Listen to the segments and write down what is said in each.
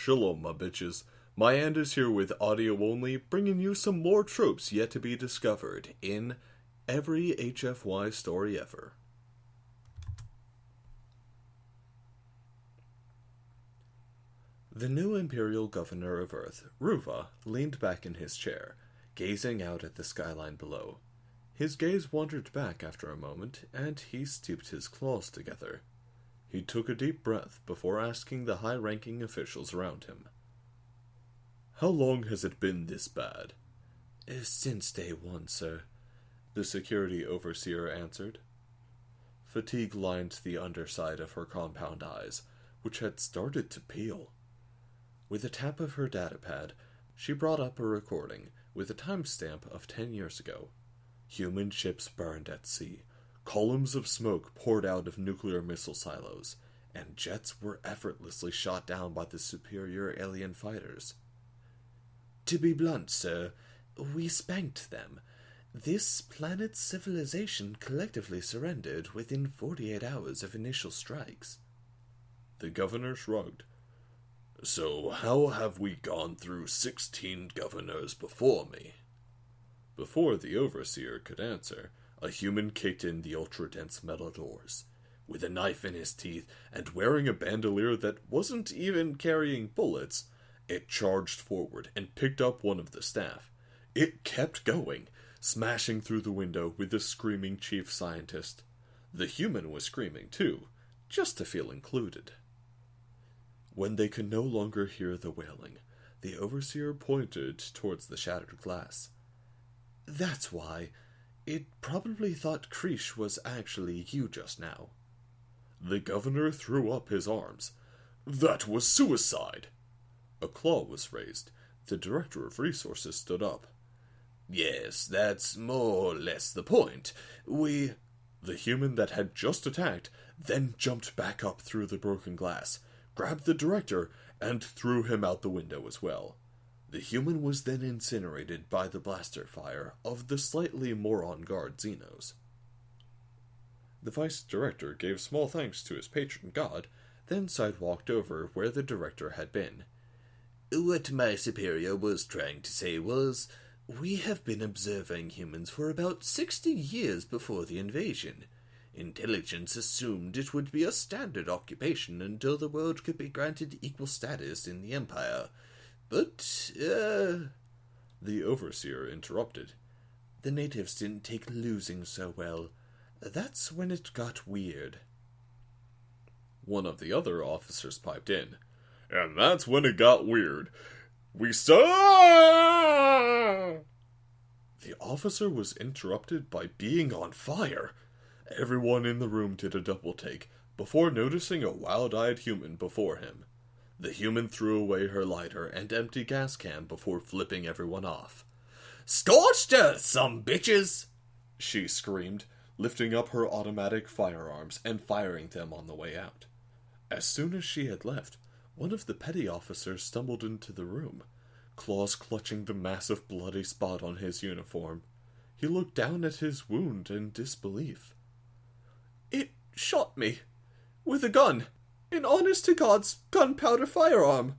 Shalom, my bitches. My End is here with audio only, bringing you some more tropes yet to be discovered in every HFY story ever. The new Imperial Governor of Earth, Ruva, leaned back in his chair, gazing out at the skyline below. His gaze wandered back after a moment, and he steeped his claws together. He took a deep breath before asking the high-ranking officials around him. "How long has it been this bad?" "Since day one, sir," the security overseer answered. Fatigue lined the underside of her compound eyes, which had started to peel. With a tap of her datapad, she brought up a recording with a timestamp of 10 years ago. Human ships burned at sea. Columns of smoke poured out of nuclear missile silos, and jets were effortlessly shot down by the superior alien fighters. "To be blunt, sir, we spanked them. This planet's civilization collectively surrendered within 48 hours of initial strikes." The governor shrugged. "So how have we gone through 16 governors before me?" Before the overseer could answer, a human kicked in the ultra-dense metal doors. With a knife in his teeth and wearing a bandolier that wasn't even carrying bullets, it charged forward and picked up one of the staff. It kept going, smashing through the window with the screaming chief scientist. The human was screaming too, just to feel included. When they could no longer hear the wailing, the overseer pointed towards the shattered glass. "That's why. It probably thought Krish was actually you just now." The governor threw up his arms. "That was suicide!" A claw was raised. The director of resources stood up. "Yes, that's more or less the point. We—" The human that had just attacked then jumped back up through the broken glass, grabbed the director, and threw him out the window as well. The human was then incinerated by the blaster fire of the slightly more on guard Xenos. The vice director gave small thanks to his patron god, then sidewalked over where the director had been. "What my superior was trying to say was, we have been observing humans for about 60 years before the invasion. Intelligence assumed it would be a standard occupation until the world could be granted equal status in the Empire. But, The overseer interrupted. The natives didn't take losing so well. That's when it got weird." One of the other officers piped in. "And that's when it got weird. We saw..." The officer was interrupted by being on fire. Everyone in the room did a double take before noticing a wild-eyed human before him. The human threw away her lighter and empty gas can before flipping everyone off. "Scorched earth, some bitches!" she screamed, lifting up her automatic firearms and firing them on the way out. As soon as she had left, one of the petty officers stumbled into the room, claws clutching the massive bloody spot on his uniform. He looked down at his wound in disbelief. "It shot me. With a gun. An honest-to-God's gunpowder firearm.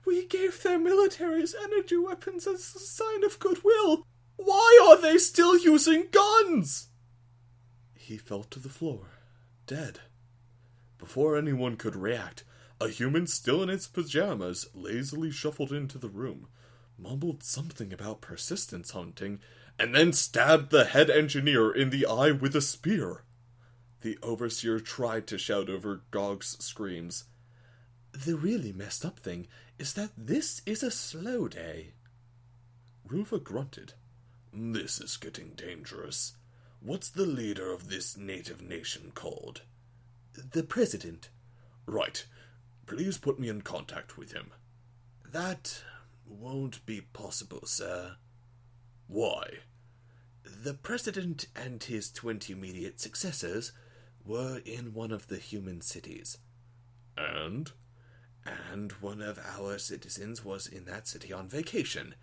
We gave their militaries energy weapons as a sign of goodwill. Why are they still using guns?" He fell to the floor, dead. Before anyone could react, a human still in its pajamas lazily shuffled into the room, mumbled something about persistence hunting, and then stabbed the head engineer in the eye with a spear. The overseer tried to shout over Gog's screams. "The really messed up thing is that this is a slow day." Ruva grunted. "This is getting dangerous. What's the leader of this native nation called?" "The president." "Right. Please put me in contact with him." "That won't be possible, sir." "Why?" "The president and his 20 immediate successors were in one of the human cities." "And?" "And one of our citizens was in that city on vacation.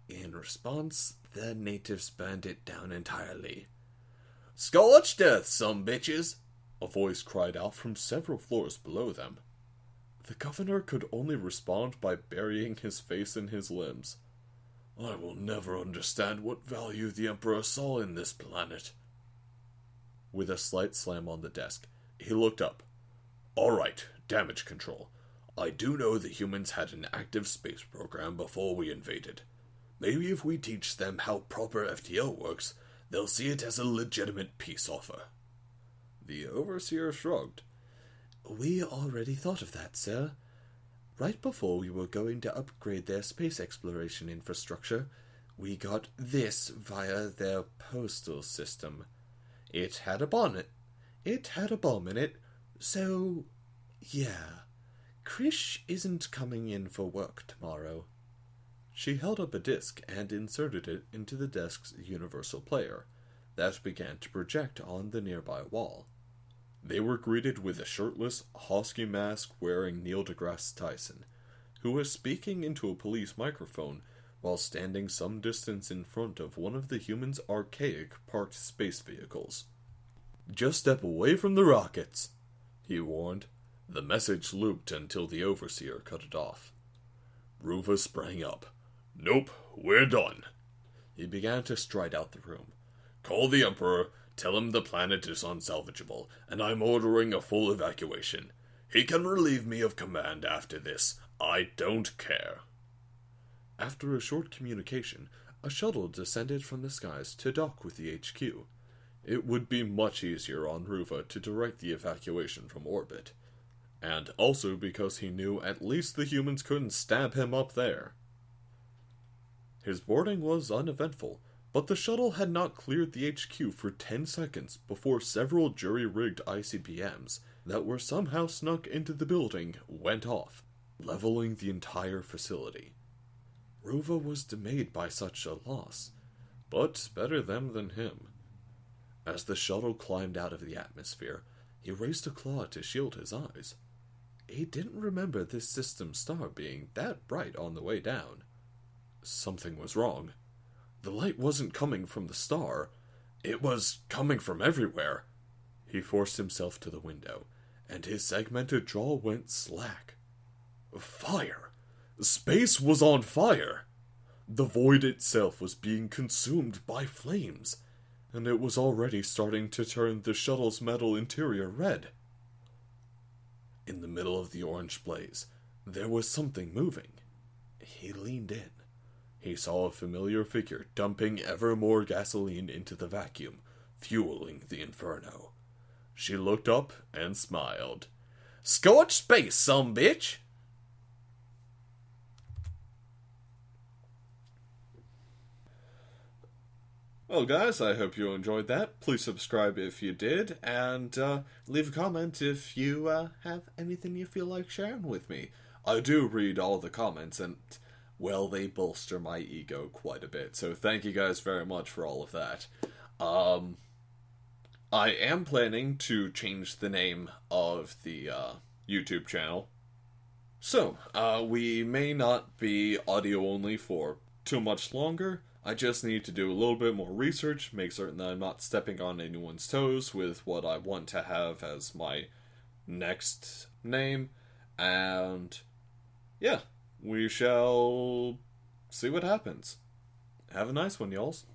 In response, the natives burned it down entirely." "Scorched earth, some bitches!" a voice cried out from several floors below them. The governor could only respond by burying his face in his limbs. I will never understand what value the Emperor saw in this planet. With a slight slam on the desk, he looked up. All right, damage control. I do know the humans had an active space program before we invaded. Maybe if we teach them how proper FTL works, they'll see it as a legitimate peace offer. The Overseer shrugged. We already thought of that, sir. Right before we were going to upgrade their space exploration infrastructure, we got this via their postal system. It had a bomb in it, so yeah. Krish isn't coming in for work tomorrow. She held up a disc and inserted it into the desk's universal player. That began to project on the nearby wall. They were greeted with a shirtless, husky mask-wearing Neil deGrasse Tyson, who was speaking into a police microphone while standing some distance in front of one of the humans' archaic parked space vehicles. Just step away from the rockets, he warned. The message looped until the Overseer cut it off. Ruva sprang up. Nope, we're done. He began to stride out the room. Call the Emperor, tell him the planet is unsalvageable, and I'm ordering a full evacuation. He can relieve me of command after this. I don't care. After a short communication, a shuttle descended from the skies to dock with the HQ. It would be much easier on Ruva to direct the evacuation from orbit. And also because he knew at least the humans couldn't stab him up there. His boarding was uneventful, but the shuttle had not cleared the HQ for 10 seconds before several jury-rigged ICBMs that were somehow snuck into the building went off, leveling the entire facility. Ruva was dismayed by such a loss, but better them than him. As the shuttle climbed out of the atmosphere, he raised a claw to shield his eyes. He didn't remember this system star being that bright on the way down. Something was wrong. The light wasn't coming from the star. It was coming from everywhere. He forced himself to the window, and his segmented jaw went slack. Fire! Space was on fire! The void itself was being consumed by flames, and it was already starting to turn the shuttle's metal interior red. In the middle of the orange blaze, there was something moving. He leaned in. He saw a familiar figure dumping ever more gasoline into the vacuum, fueling the inferno. She looked up and smiled. Scorch space, some bitch! Well, guys, I hope you enjoyed that. Please subscribe if you did, and leave a comment if you have anything you feel like sharing with me. I do read all the comments, and, well, they bolster my ego quite a bit, so thank you guys very much for all of that. I am planning to change the name of the YouTube channel. So, we may not be audio only for too much longer. I just need to do a little bit more research, make certain that I'm not stepping on anyone's toes with what I want to have as my next name, and yeah, we shall see what happens. Have a nice one, y'alls.